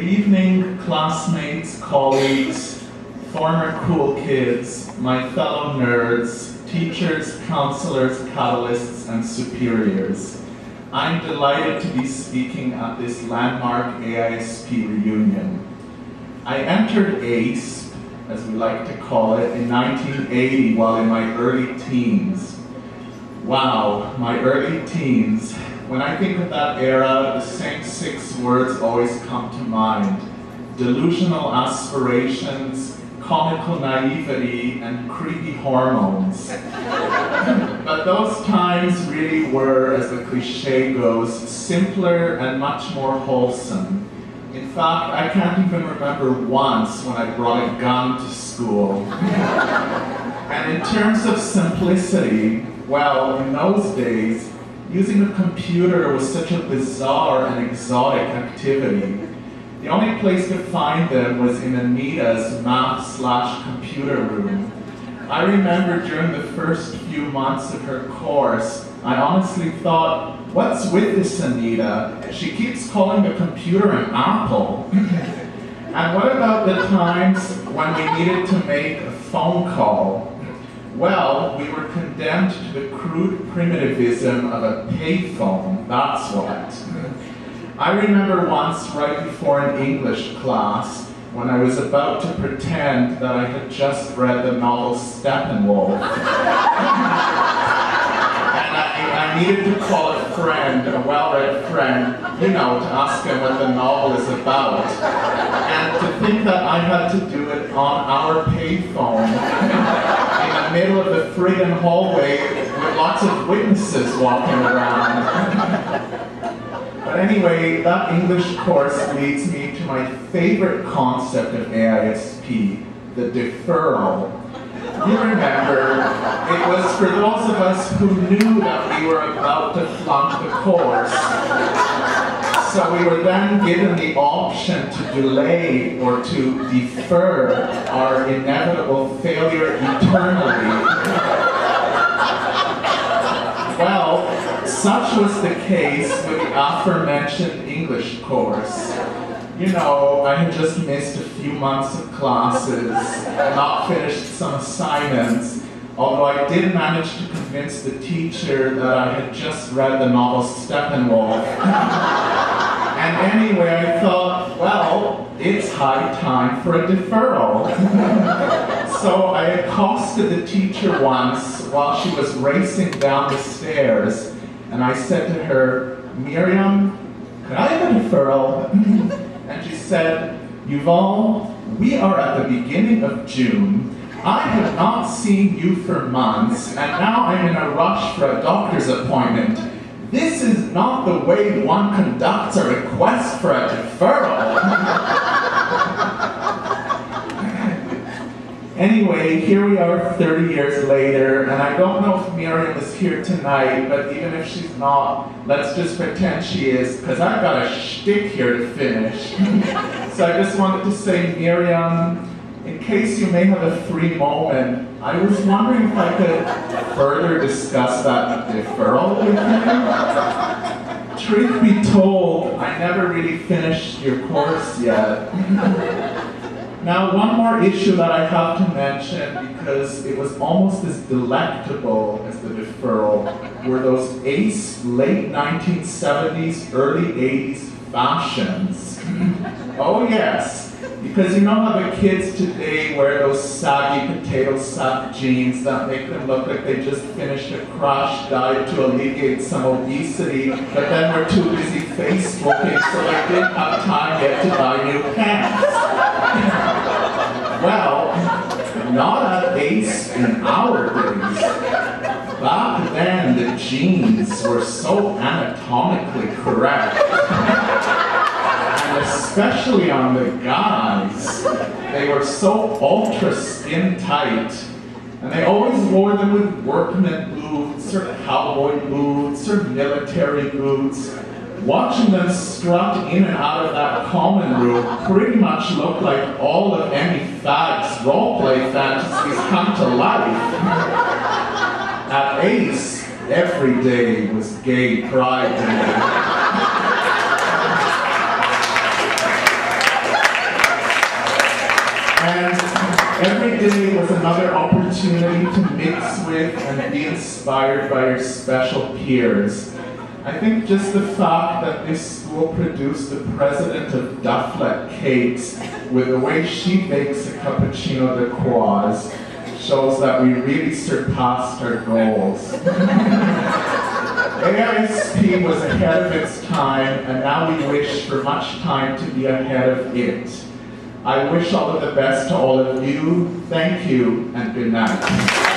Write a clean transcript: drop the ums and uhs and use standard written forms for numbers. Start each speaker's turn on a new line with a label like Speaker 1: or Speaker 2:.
Speaker 1: Good evening, classmates, colleagues, former cool kids, my fellow nerds, teachers, counselors, catalysts, and superiors. I'm delighted to be speaking at this landmark AISP reunion. I entered ACE, as we like to call it, in 1980 while in my early teens. Wow, my early teens. When I think of that era, the same 6 words always come to mind. Delusional aspirations, comical naivety, and creepy hormones. But those times really were, as the cliche goes, simpler and much more wholesome. In fact, I can't even remember once when I brought a gun to school. And in terms of simplicity, well, in those days, using a computer was such a bizarre and exotic activity. The only place to find them was in Anita's math/computer room. I remember during the first few months of her course, I honestly thought, what's with this Anita? She keeps calling the computer an apple. And what about the times when we needed to make a phone call? Well, we were condemned to the crude primitivism of a payphone, that's what. I remember once right before an English class, when I was about to pretend that I had just read the novel Steppenwolf. And I needed to call a friend, a well-read friend, you know, to ask him what the novel is about. And to think that I had to do it on our payphone, in the middle of the friggin' hallway with lots of witnesses walking around. But anyway, that English course leads me to my favorite concept of AISP, the deferral. You remember, it was for those of us who knew that we were about to flunk the course. So we were then given the option to delay or to defer our inevitable failure eternally. Well, such was the case with the aforementioned English course. You know, I had just missed a few months of classes, not finished some assignments, although I did manage to convince the teacher that I had just read the novel Steppenwolf. And anyway, I thought, well, it's high time for a deferral. So I accosted the teacher once while she was racing down the stairs, and I said to her, Miriam, could I have a deferral? And she said, Yuval, we are at the beginning of June. I have not seen you for months, and now I'm in a rush for a doctor's appointment. This is not the way one conducts a request for a deferral. Anyway, here we are 30 years later, and I don't know if Miriam is here tonight, but even if she's not, let's just pretend she is, because I've got a shtick here to finish. So I just wanted to say, Miriam, in case you may have a free moment, I was wondering if I could further discuss that deferral with you. Truth be told, I never really finished your course yet. Now, one more issue that I have to mention, because it was almost as delectable as the deferral, were those ACE late 1970s, early 80s fashions. Oh yes. Because you know how the kids today wear those saggy potato sack jeans that make them look like they just finished a crash diet to alleviate some obesity, but then were too busy Facebooking so they didn't have time yet to buy new pants. Well, not at ACE in our days. Back then, the jeans were so anatomically correct. Especially on the guys, they were so ultra skin tight, and they always wore them with workman boots, or cowboy boots, or military boots. Watching them strut in and out of that common room pretty much looked like all of any fag's roleplay fantasies come to life. At ACE, every day was Gay Pride Day. day was another opportunity to mix with and be inspired by your special peers. I think just the fact that this school produced the president of Dufflet Cakes with the way she bakes a cappuccino de croix shows that we really surpassed our goals. AISP was ahead of its time, and now we wish for much time to be ahead of it. I wish all of the best to all of you. Thank you, and good night.